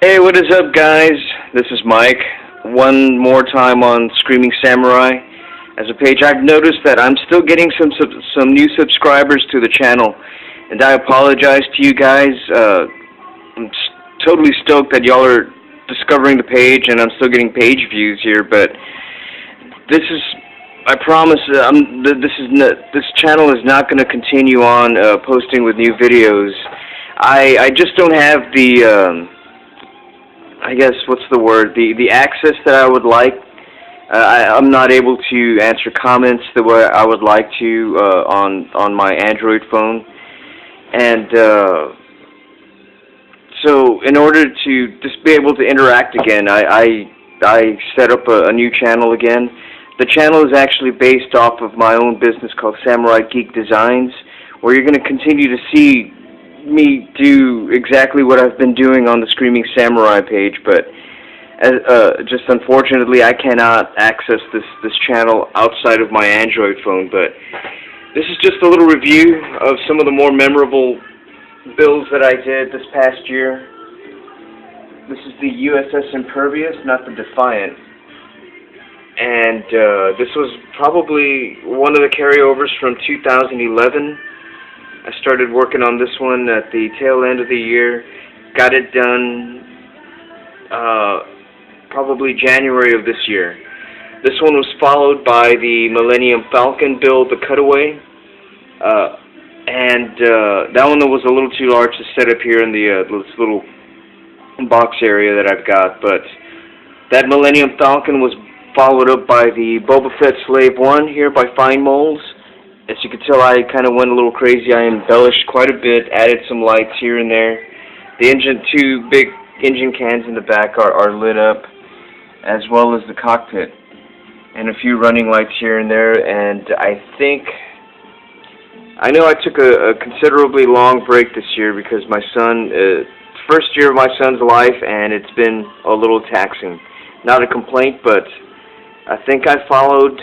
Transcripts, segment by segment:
Hey, what is up, guys? This is Mike. One more time on Screaming Samurai. As a page, I've noticed that I'm still getting some new subscribers to the channel, and I apologize to you guys. Totally stoked that y'all are discovering the page, and I'm still getting page views here. But this is, I promise, this channel is not going to continue on posting with new videos. I just don't have the I guess, what's the word, the access that I would like. I'm not able to answer comments the way I would like to on my Android phone, and so in order to just be able to interact again, I set up a new channel again. The channel is actually based off of my own business called Samurai Geek Designs, where you're going to continue to see me do exactly what I've been doing on the Screaming Samurai page, but just unfortunately I cannot access this channel outside of my Android phone. But this is just a little review of some of the more memorable builds that I did this past year. This is the USS Impervious, not the Defiant, and this was probably one of the carryovers from 2011. I started working on this one at the tail end of the year, got it done probably January of this year. This one was followed by the Millennium Falcon build, the Cutaway, and that one was a little too large to set up here in the this little box area that I've got, but that Millennium Falcon was followed up by the Boba Fett Slave 1 here by Fine Molds. As you can tell, I kind of went a little crazy. I embellished quite a bit, added some lights here and there. The two big engine cans in the back are lit up, as well as the cockpit, and a few running lights here and there. And I know I took a considerably long break this year because my son, first year of my son's life, and it's been a little taxing. Not a complaint, but I think I followed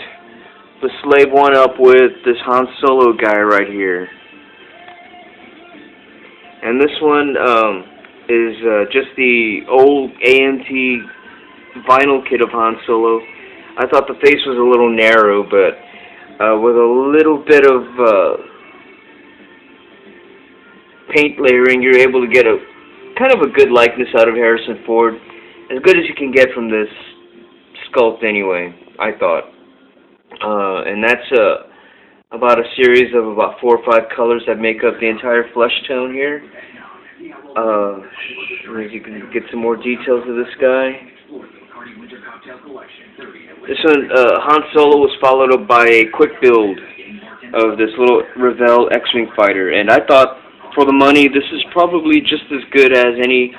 the Slave 1 up with this Han Solo guy right here. And this one is just the old AMT vinyl kit of Han Solo. I thought the face was a little narrow, but with a little bit of paint layering, you're able to get a kind of a good likeness out of Harrison Ford. As good as you can get from this sculpt anyway, I thought. And that's about a series of about 4 or 5 colors that make up the entire flesh tone here. As you can get some more details of this guy. This one, Han Solo, was followed up by a quick build of this little Revell X-Wing fighter, and I thought, for the money, this is probably just as good as any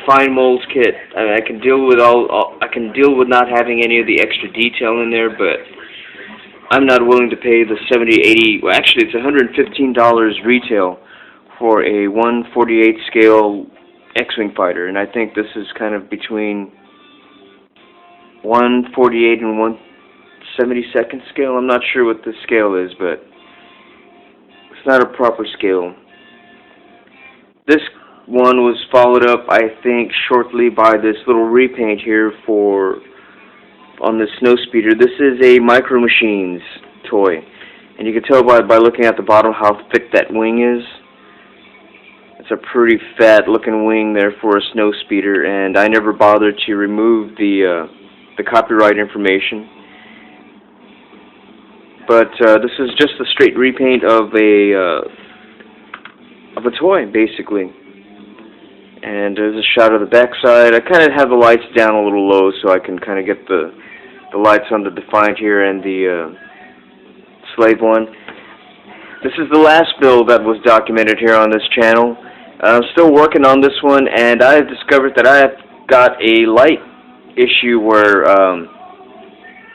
Fine Molds kit. I can deal with I can deal with not having any of the extra detail in there, but I'm not willing to pay the $70, $80, well actually it's $115 retail for a 1/48 scale X-Wing fighter, and I think this is kind of between 1/48 and 1/72 scale. I'm not sure what the scale is, but it's not a proper scale. This one was followed up, I think, shortly by this little repaint here on the Snowspeeder. This is a Micro Machines toy, and you can tell by looking at the bottom how thick that wing is. It's a pretty fat looking wing there for a Snowspeeder, and I never bothered to remove the copyright information. But this is just a straight repaint of a toy, basically. And there's a shot of the backside. I kind of have the lights down a little low so I can kind of get the lights on the Defiant here and the Slave 1. This is the last build that was documented here on this channel. I'm still working on this one, and I have discovered that I have got a light issue where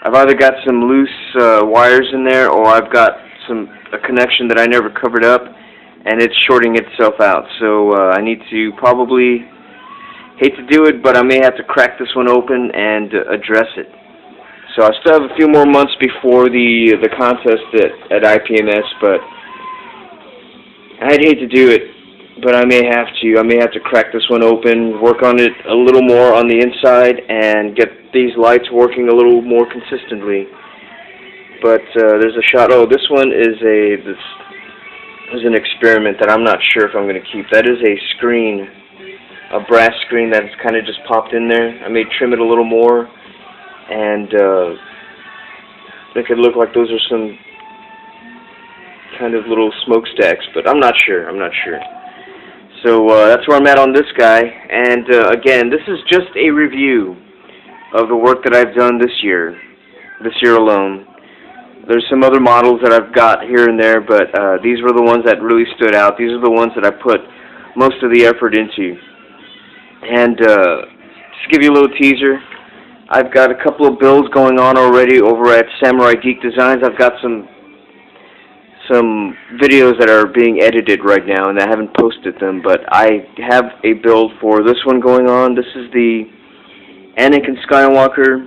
I've either got some loose wires in there, or I've got a connection that I never covered up, and it's shorting itself out. So I need to probably, hate to do it, but I may have to crack this one open and address it. So I still have a few more months before the contest at IPMS, but I'd hate to do it but I may have to crack this one open, work on it a little more on the inside, and get these lights working a little more consistently. But there's a shot. Oh, this one is an experiment that I'm not sure if I'm going to keep. That is a screen, a brass screen that's kind of just popped in there. I may trim it a little more and make it look like those are some kind of little smokestacks, but I'm not sure. So that's where I'm at on this guy. And again, this is just a review of the work that I've done this year alone. There's some other models that I've got here and there, but these were the ones that really stood out. These are the ones that I put most of the effort into. And just to give you a little teaser, I've got a couple of builds going on already over at Samurai Geek Designs. I've got some videos that are being edited right now, and I haven't posted them, but I have a build for this one going on. This is the Anakin Skywalker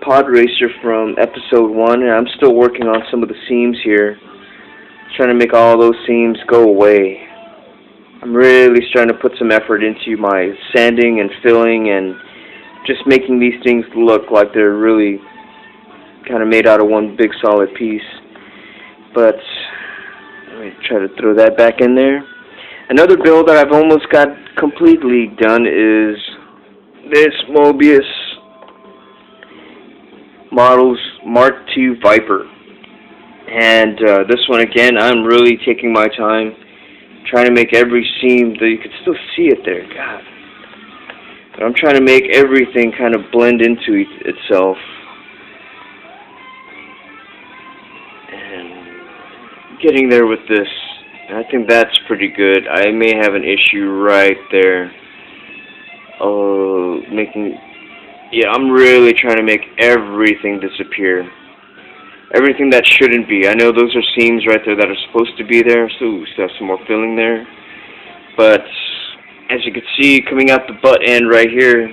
pod racer from episode 1, and I'm still working on some of the seams here, trying to make all those seams go away. I'm really starting to put some effort into my sanding and filling and just making these things look like they're really kind of made out of one big solid piece. But let me try to throw that back in there. Another build that I've almost got completely done is this Mobius Models Mark II Viper. And this one again, I'm really taking my time, trying to make every seam that you can still see it there. God. But I'm trying to make everything kind of blend into itself. And getting there with this, I think that's pretty good. I may have an issue right there. Oh, yeah, I'm really trying to make everything disappear. Everything that shouldn't be. I know those are seams right there that are supposed to be there, so still have some more filling there. But as you can see, coming out the butt end right here,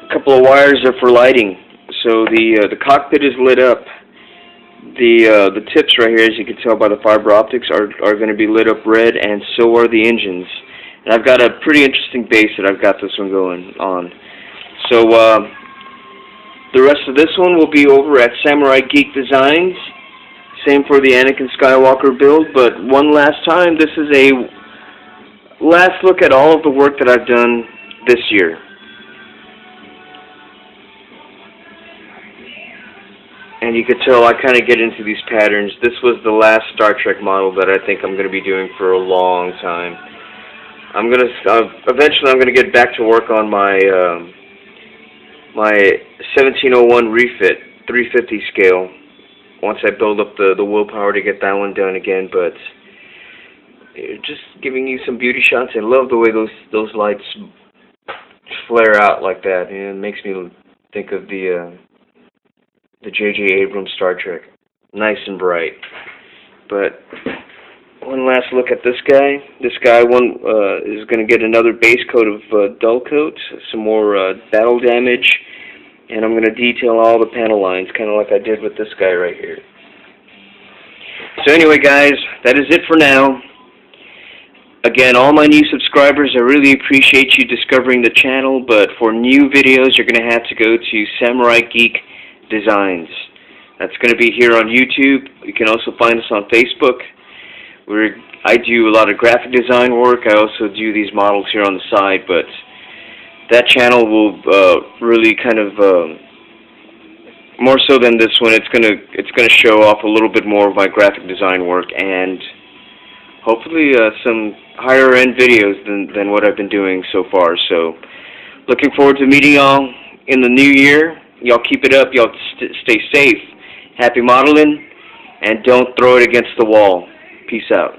a couple of wires are for lighting. So the cockpit is lit up. The tips right here, as you can tell by the fiber optics, are going to be lit up red, and so are the engines. And I've got a pretty interesting base that I've got this one going on. So the rest of this one will be over at Samurai Geek Designs. Same for the Anakin Skywalker build, but one last time, this is a last look at all of the work that I've done this year. And you can tell I kind of get into these patterns. This was the last Star Trek model that I think I'm going to be doing for a long time. Eventually I'm going to get back to work on my my 1701 refit 350 scale once I build up the willpower to get that one done again. But just giving you some beauty shots. I love the way those lights flare out like that. It makes me think of the J.J. Abrams Star Trek. Nice and bright. But one last look at this guy. This guy is going to get another base coat of dull coat, some more battle damage, and I'm going to detail all the panel lines, kind of like I did with this guy right here. So anyway, guys, that is it for now. Again, all my new subscribers, I really appreciate you discovering the channel, but for new videos, you're going to have to go to Samurai Geek Designs. That's going to be here on YouTube. You can also find us on Facebook. I do a lot of graphic design work. I also do these models here on the side, but that channel will really kind of more so than this one. It's gonna show off a little bit more of my graphic design work and hopefully some higher end videos than what I've been doing so far. So looking forward to meeting y'all in the new year. Y'all keep it up. Y'all stay safe. Happy modeling, and don't throw it against the wall. Peace out.